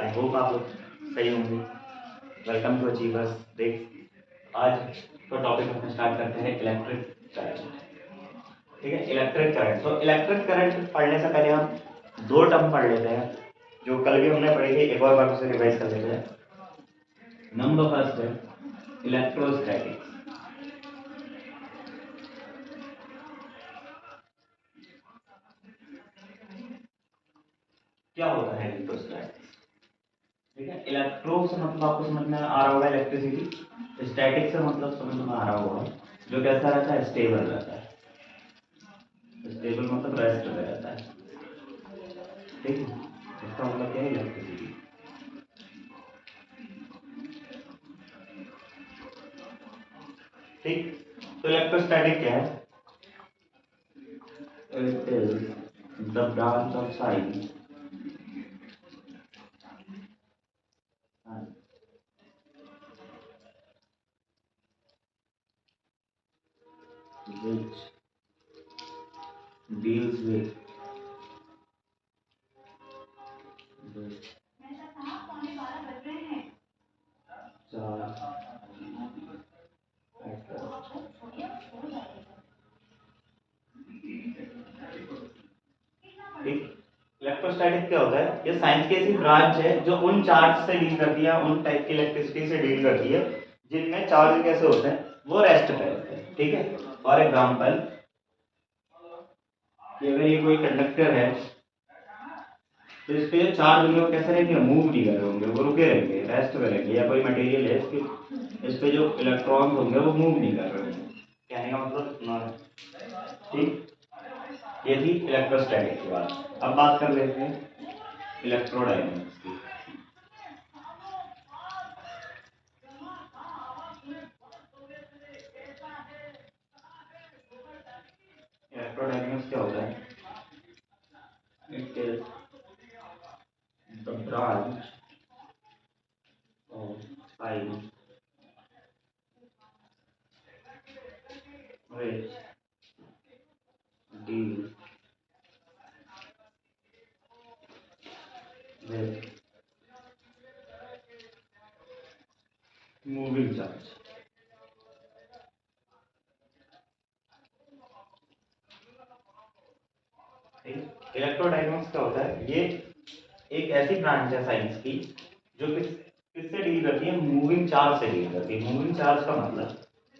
I hope आप लोग सही होंगे। Welcome to Achievers. देख आज का टॉपिक हम स्टार्ट करते हैं इलेक्ट्रिक करंट। ठीक है, इलेक्ट्रिक करंट। तो इलेक्ट्रिक करंट पढ़ने से पहले हम दो टर्म पढ़ लेते हैं जो कल भी हमने पढ़ी थी, एक और बार उसे रिवाइज कर लेते हैं। नंबर फर्स्ट है इलेक्ट्रोस्टैटिक्स। क्या होता है इलेक्ट्रोस्टैटिक्स? ठीक है, इलेक्ट्रो से मतलब आपको समझ में आ रहा होगा इलेक्ट्रिसिटी। स्टैटिक से मतलब समझ में आ रहा होगा जो कैसा रहता है, स्टेबल रहता है। स्टेबल मतलब रेस्ट में रहता है। ठीक है, इसका मतलब क्या है, इलेक्ट्रिसिटी। ठीक, तो इलेक्ट्रोस्टैटिक क्या है? It is the branch of science which deals with the charge at rest। ठीक, इलेक्ट्रोस्टैटिक क्या होता है? ये साइंस की ऐसी ब्रांच है जो उन चार्ज से डील करती है, उन टाइप की इलेक्ट्रिसिटी से डील करती है जिनमें चार्ज कैसे होते हैं, वो रेस्ट पे रहते हैं। ठीक है, फॉर एग्जाम्पल अगर ये कोई कंडक्टर है तो इस पे जो चार्ज होंगे वो कैसे रहेंगे, मूव नहीं कर रहे होंगे, वो रुके रहेंगे, रेस्ट में रहेंगे। या कोई मटेरियल है इसके, इस पे जो इलेक्ट्रॉन्स होंगे वो मूव नहीं कर रहे होंगे। कहने का मतलब इतना है। ठीक, ये थी इलेक्ट्रोस्टैटिक की बात। अब बात कर लेते हैं इलेक्ट्रोडायनेमिक्स की। इलेक्ट्रोडायनेमिक्स क्या होता है? It is the branch of science which deals with moving charge। Electrodynamics क्या होता है? ये एक ऐसी ब्रांच है साइंस की जो किससे डील करती है, मूविंग चार्ज से डील करती है। मूविंग चार्ज का मतलब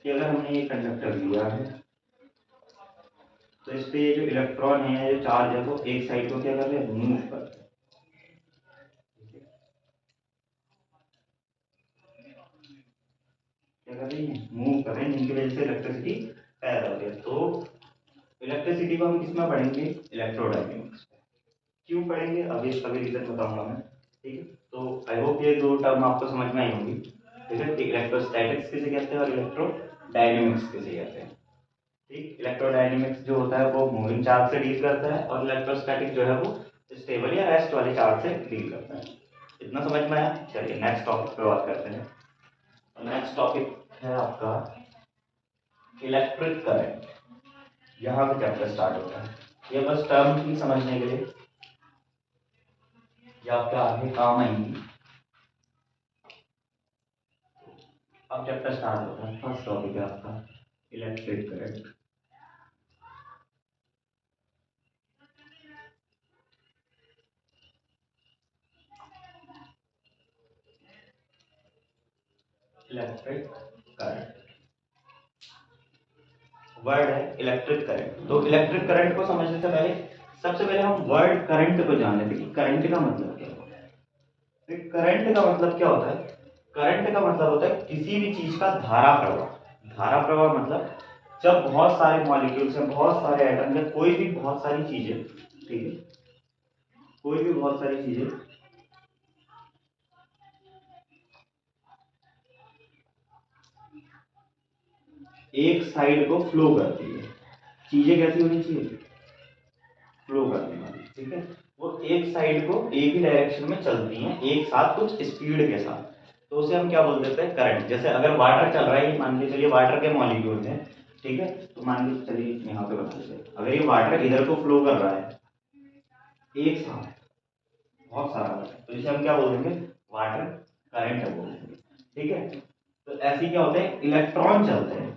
कि अगर हमने ये कंडक्टर लिया है तो इस पे जो इलेक्ट्रॉन है, जो चार्ज है, वो एक साइड को क्या कर रहे हैं, मूव कर रहे हैं। क्या कर रही है, मूव कर रहे हैं, जिनकी वजह से इलेक्ट्रिसिटी पैदा होती है। तो इलेक्ट्रिसिटी को हम किसमें पढ़ेंगे, इलेक्ट्रोडायनेमिक्स। क्यों पढ़ेंगे, अभी अभी रीजन बताऊंगा मैं। ठीक है, तो आई होप ये दो टर्म आपको समझ में आई होंगी। ठीक है, इलेक्ट्रोस्टैटिक्स किसे कहते हैं और इलेक्ट्रोडायनेमिक्स किसे कहते हैं। ठीक, इलेक्ट्रोडायनेमिक्स जो होता है वो मूविंग चार्ज से डील करता है और इलेक्ट्रोस्टैटिक जो है वो स्टेबल या रेस्ट वाले चार्ज से डील करता है। इतना समझ में आया? चलिए नेक्स्ट टॉपिक पे बात करते हैं। नेक्स्ट टॉपिक है आपका इलेक्ट्रिक करंट। यहाँ से चैप्टर स्टार्ट होता है। ये बस टर्म की समझने के लिए, ये आपके आगे काम आएंगी। अब चैप्टर स्टार्ट होता है। फर्स्ट टॉपिक है आपका electric current. Electric current word है इलेक्ट्रिक करंट। तो इलेक्ट्रिक करंट को समझने से पहले सबसे पहले हम वर्ड करंट को जान लेते हैं कि करंट का मतलब क्या होता है। करंट का मतलब क्या होता है? करंट का मतलब होता है किसी भी चीज का धारा प्रवाह। धारा प्रवाह मतलब जब बहुत सारे मॉलिक्यूल्स हैं, बहुत सारे एटम हैं, कोई भी बहुत सारी चीजें, ठीक है, कोई भी बहुत सारी चीजें एक साइड को फ्लो करती है। चीजें कैसी होनी चाहिए, फ्लो करने वाली। ठीक है, वो एक साइड को एक ही डायरेक्शन में चलती हैं एक साथ, कुछ स्पीड के साथ। तो उसे हम क्या बोल देते हैं, करंट। जैसे अगर वाटर चल रहा है, मान के चलिए वाटर के मॉलिक्यूल हैं, ठीक है, तो मान के चलिए यहाँ पे बता देते हैं, अगर ये वाटर इधर को फ्लो कर रहा है एक साथ, बहुत सारा वाटर, तो इसे हम क्या बोल देंगे, वाटर करंट बोल देंगे। ठीक है, तो ऐसे क्या होते हैं, इलेक्ट्रॉन चलते हैं,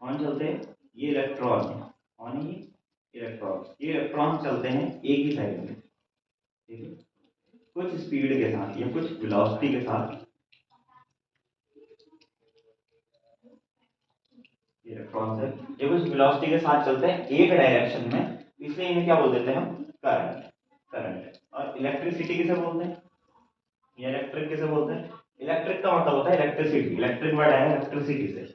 कौन चलते हैं, ये इलेक्ट्रॉन है, कौन है ये इलेक्ट्रॉन चलते हैं एक ही साइड में। ठीक है, कुछ स्पीड के साथ या कुछ वेलोसिटी के साथ इलेक्ट्रॉन से ये कुछ वेलोसिटी के साथ चलते हैं एक डायरेक्शन में, इसलिए इन्हें क्या बोल देते हैं हम, करंट। करंट और इलेक्ट्रिसिटी किसे बोलते हैं, या इलेक्ट्रिक किसे बोलते हैं, इलेक्ट्रिक का मतलब होता है इलेक्ट्रिसिटी, इलेक्ट्रिक वर्ड आया है इलेक्ट्रिसिटी से,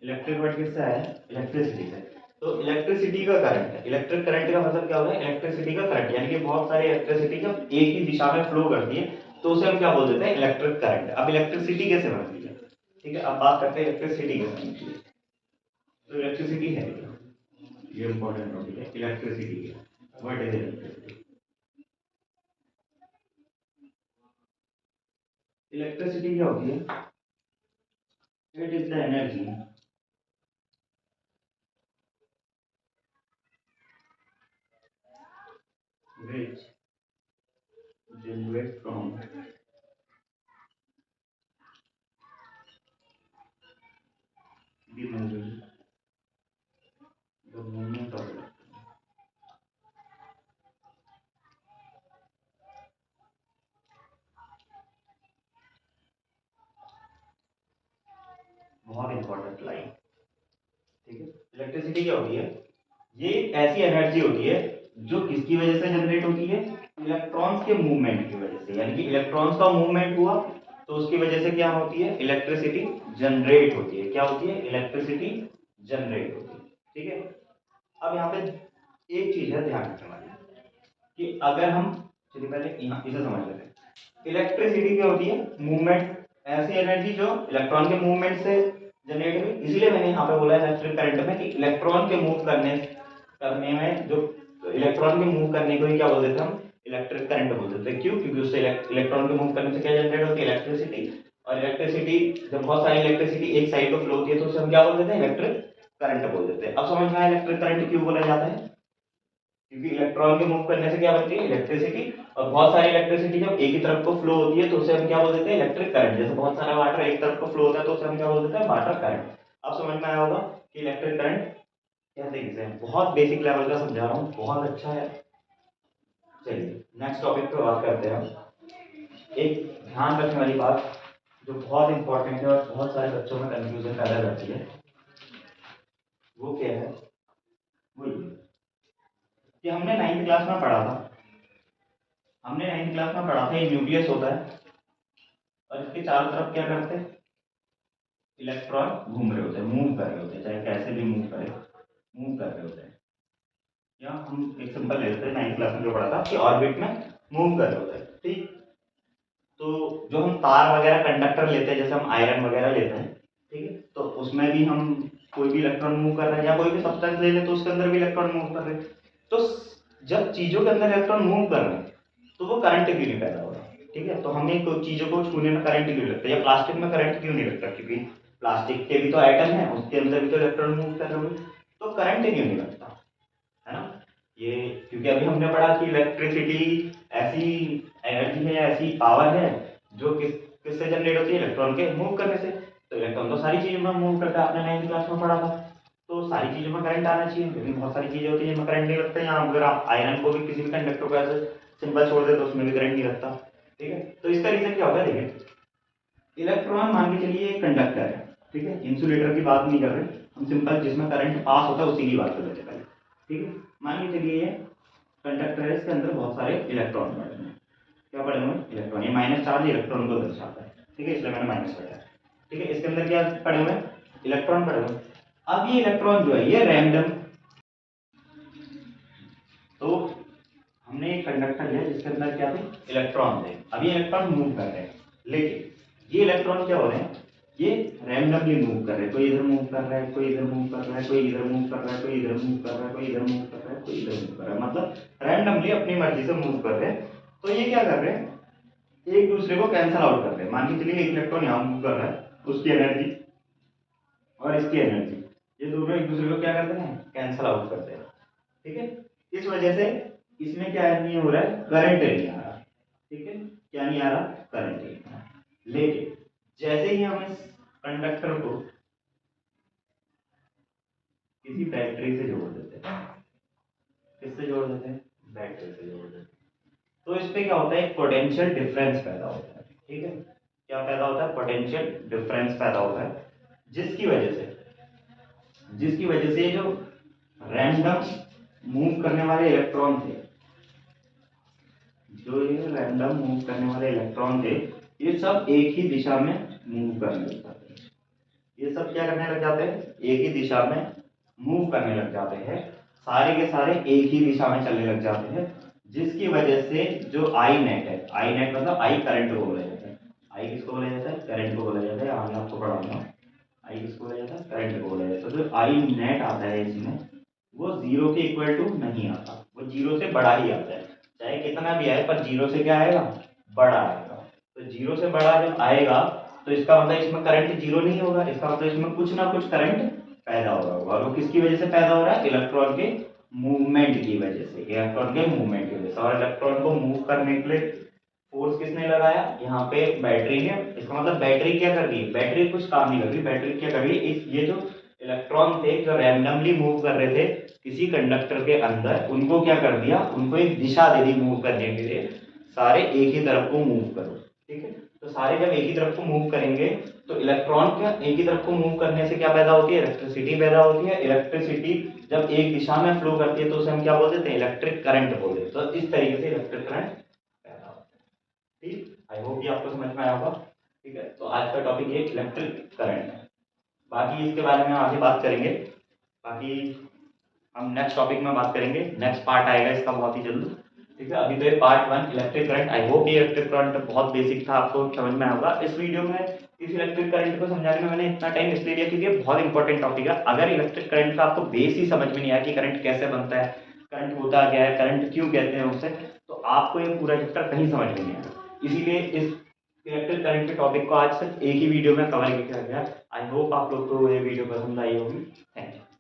इलेक्ट्रिक वर्ड किससे आया है, इलेक्ट्रिसिटी से। तो इलेक्ट्रिसिटी का करंट है, इलेक्ट्रिक करंट का मतलब क्या होता है, इलेक्ट्रिसिटी का करंट, यानी कि बहुत सारी इलेक्ट्रिसिटी जब एक ही दिशा में फ्लो करती है तो उसे हम क्या बोल देते हैं, इलेक्ट्रिक करंट। अब इलेक्ट्रिसिटी कैसे बनती है, ठीक है, अब बात करते हैं इलेक्ट्रिसिटी कैसे बनती है। तो इलेक्ट्रिसिटी है क्या, ये इंपॉर्टेंट टॉपिक है, इलेक्ट्रिसिटी क्या, व्हाट इज इलेक्ट्रिसिटी। इलेक्ट्रिसिटी क्या होती है, it is the energy which generates from the movement, the movement of electron। बहुत इंपॉर्टेंट लाइन। ठीक है, इलेक्ट्रिसिटी क्या होती है, ये ऐसी एनर्जी होती है जो किसकी वजह से जनरेट होती है, इलेक्ट्रॉन्स के मूवमेंट की वजह से, यानी कि इलेक्ट्रॉन्स का मूवमेंट हुआ तो उसकी वजह से क्या होती है, इलेक्ट्रिसिटी जनरेट होती है। क्या होती है, इलेक्ट्रिसिटी जनरेट होती है। ठीक है, अब यहाँ पे एक चीज है ध्यान रखने वाली, कि अगर हम, चलिए पहले यहाँ इसे समझ लेते हैं। इलेक्ट्रिसिटी क्या होती है, मूवमेंट, ऐसी एनर्जी जो इलेक्ट्रॉन के मूवमेंट से जनरेट हुई, इसीलिए मैंने यहाँ पे बोला इलेक्ट्रिक करंट में कि इलेक्ट्रॉन के मूव करने करने में जो इलेक्ट्रॉन के मूव करने को ही क्या बोल देते हैं हम, इलेक्ट्रिक करंट बोल देते हैं। क्यों, क्योंकि उससे इलेक्ट्रॉन के मूव करने से क्या जनरेट होती है, इलेक्ट्रिसिटी। और इलेक्ट्रिसिटी, जब बहुत सारी इलेक्ट्रिसिटी एक साइड को फ्लो होती है तो उसे हम क्या बोल देते हैं, इलेक्ट्रिक करंट बोल देते हैं। अब समझ में आया इलेक्ट्रिक करंट क्यों बोला जाता है, क्योंकि इलेक्ट्रॉन के मूव करने से क्या बनती है, इलेक्ट्रिसिटी। और बहुत सारी इलेक्ट्रिसिटी जब एक ही तरफ को फ्लो होती है तो उसे हम क्या बोल देते हैं, इलेक्ट्रिक करंट। जैसे बहुत सारा वाटर एक तरफ को फ्लो होता है तो उसे हम क्या बोल देते हैं, वाटर करंट। अब समझ में आया होगा कि इलेक्ट्रिक करंट कहते किसे हैं। बहुत बेसिक लेवल का समझा रहा हूँ, बहुत अच्छा है। चलिए नेक्स्ट टॉपिक पे बात करते हैं हम। एक ध्यान रखने वाली बात जो बहुत इंपॉर्टेंट है और बहुत सारे बच्चों में कंफ्यूजन पैदा करती है, वो क्या है, वो ये कि हमने 9th क्लास में पढ़ा था, हमने 9th क्लास में पढ़ा था ये न्यूक्लियस होता है और इसके चारों तरफ क्या करते हैं, इलेक्ट्रॉन घूम रहे होते हैं, मूव कर रहे होते हैं, चाहे कैसे भी मूव करे, मूव कर रहे होते हैं। या हम एक सिंपल ले लेते हैं, 9th क्लास में जो पढ़ा था कि ऑर्बिट में मूव कर रहे होते हैं। ठीक, तो जो हम तार वगैरह कंडक्टर लेते हैं, जैसे हम आयरन वगैरह लेते हैं, ठीक है, तो उसमें भी हम कोई भी इलेक्ट्रॉन मूव कर रहे हैं, या कोई भी सब्सटेंस ले लें तो उसके अंदर भी इलेक्ट्रॉन मूव कर रहे हैं। तो जब चीजों के अंदर इलेक्ट्रॉन मूव कर रहे हैं तो वो करंट क्यों नहीं पैदा हो रहा, ठीक है। तो हमें कोई चीजों को छूने में करंट क्यों लगता है, या प्लास्टिक में करंट क्यों नहीं लगता, क्योंकि प्लास्टिक के भी तो एटम है, उसके अंदर भी तो इलेक्ट्रॉन मूव कर रहे होंगे, तो करंट क्यों नहीं लगता, है ना। ये क्योंकि अभी हमने पढ़ा कि इलेक्ट्रिसिटी ऐसी एनर्जी है या ऐसी पावर है जो किससे जनरेट होती है, इलेक्ट्रॉन के मूव करने से। तो इलेक्ट्रॉन तो सारी चीजों में मूव करता है, आपने 9th क्लास में पढ़ा था। तो सारी चीजों में करंट आना चाहिए, लेकिन बहुत सारी चीजें होती है जिनमें करंट नहीं लगता। यहाँ अगर आप आयरन को भी किसी भी कंडक्टर को ऐसे सिंपल छोड़ दे तो उसमें भी करंट नहीं लगता। ठीक है, तो इसका रीजन क्या होगा, देखिए इलेक्ट्रॉन मान के चलिए एक कंडक्टर है, ठीक है, इंसुलेटर की बात नहीं कर रहे, हम सिंपल जिसमें करंट पास होता है उसी की बात कर रहे थे पहले। ठीक है, मान के चलिए ये कंडक्टर है, इसके अंदर बहुत सारे इलेक्ट्रॉन पड़े हुए हैं। क्या पड़े हुए हैं, इलेक्ट्रॉन। ये माइनस चार्ज इलेक्ट्रॉन को दर्शाता है, ठीक है, इसलिए मैंने माइनस बताया। ठीक है, इसके अंदर क्या पड़े हुए हैं, इलेक्ट्रॉन पड़े हुए हैं। अब ये इलेक्ट्रॉन जो है ये रैंडम, तो हमने एक कंडक्टर लिया जिसके अंदर क्या थे, इलेक्ट्रॉन थे। अब ये इलेक्ट्रॉन मूव कर रहे हैं, लेकिन ये इलेक्ट्रॉन क्या हो रहे हैं, ये रैंडमली मूव कर रहे हैं। कोई इधर मूव कर रहा है, कोई इधर मूव कर रहा है, कोई इधर मूव कर रहा है, कोई इधर मूव कर रहा है, कोई इधर मूव कर रहा है, कोई इधर मूव कर रहा है, मतलब रैंडमली अपनी मर्जी से मूव कर रहे हैं। तो ये क्या कर रहे हैं, एक दूसरे को कैंसल आउट कर रहे हैं। मान के चलिए एक इलेक्ट्रॉन यहाँ मूव कर रहा है, उसकी एनर्जी और इसकी एनर्जी, ये दोनों एक दूसरे को क्या करते हैं, कैंसल आउट करते हैं। ठीक है, इस वजह से इसमें क्या नहीं हो रहा है, करंट नहीं आ रहा, ठीक है, क्या नहीं आ रहा, करंट नहीं आ रहा। लेकिन जैसे ही हम इस कंडक्टर को किसी बैटरी से जोड़ देते हैं, किससे जोड़ देते हैं, बैटरी से जोड़ देते हैं, तो इस पे क्या होता है, एक पोटेंशियल डिफरेंस पैदा होता है, ठीक है, क्या पैदा होता है, पोटेंशियल डिफरेंस पैदा होता है, जिसकी वजह से जो रैंडम मूव करने वाले इलेक्ट्रॉन थे, जो ये रैंडम मूव करने वाले इलेक्ट्रॉन थे, ये सब एक ही दिशा में मूव करने लग जाते हैं, ये सब क्या करने लग जाते हैं, एक ही दिशा में मूव करने लग जाते हैं, सारे के सारे एक ही दिशा में चलने लग जाते हैं, जिसकी वजह से जो आई नेट है, आई नेट मतलब आई करंट को बोला जाता है, आई किसको बोला जाता है, करंट को बोला जाता है, आगे आपको पढ़ाऊंगा, आई किसको बोला जाता है, करंट को बोला जाता है। तो जो आई नेट आता है इसमें, वो जीरो के इक्वल टू नहीं आता, वो जीरो से बड़ा ही आता है, चाहे कितना भी आए पर जीरो से क्या आएगा, बड़ा आएगा। तो जीरो से बड़ा जब आएगा तो इसका मतलब इसमें करंट जीरो नहीं होगा, इसका मतलब इसमें कुछ ना कुछ करंट पैदा हो रहा होगा, और वो किसकी वजह से पैदा हो रहा है, इलेक्ट्रॉन के मूवमेंट की वजह से, इलेक्ट्रॉन के मूवमेंट की वजह से। और इलेक्ट्रॉन को मूव करने के लिए फोर्स किसने लगाया, यहाँ पे बैटरी ने। इसका मतलब बैटरी क्या कर रही है, बैटरी कुछ काम नहीं कर रही, बैटरी क्या कर रही है, इस ये जो इलेक्ट्रॉन थे जो रैंडमली मूव कर रहे थे किसी कंडक्टर के अंदर, उनको क्या कर दिया, उनको एक दिशा दे दी मूव करने के लिए, सारे एक ही तरफ को मूव करो, ठीक है। तो सारे जब एक ही तरफ को मूव करेंगे तो इलेक्ट्रॉन क्या एक ही तरफ को मूव करने से क्या पैदा होती है, इलेक्ट्रिसिटी पैदा होती है। इलेक्ट्रिसिटी जब एक दिशा में फ्लो करती है तो उसे हम क्या बोल देते हैं, इलेक्ट्रिक करंट बोल देते हैं। तो इस तरीके से इलेक्ट्रिक करंट पैदा होता है, ठीक। आई होप ये आपको समझ में आया होगा, ठीक है। तो आज का टॉपिक ये इलेक्ट्रिक करंट है, बाकी इसके बारे में आगे बात करेंगे, बाकी हम नेक्स्ट टॉपिक में बात करेंगे, नेक्स्ट पार्ट आएगा इसका बहुत ही जल्द, ठीक है। अभी तो ये part 1 electric current, I hope ये इलेक्ट्रिक करंट बहुत बेसिक था, आपको समझ में आएगा। इस वीडियो में इस इलेक्ट्रिक करंट को समझाने में मैंने इतना टाइम इसलिए लिया क्योंकि ये बहुत इंपॉर्टेंट टॉपिक है। अगर इलेक्ट्रिक करंट का आपको बेस ही समझ में नहीं आया कि करंट कैसे बनता है, करंट होता क्या है, करंट क्यों कहते हैं उसे, तो आपको ये पूरा चैप्टर कहीं समझ में नहीं आएगा। इसीलिए इस इलेक्ट्रिक करंट के टॉपिक को आज सिर्फ एक ही वीडियो में कवर किया गया। आई होप आप लोग को ये वीडियो पसंद आई होगी। Thank you.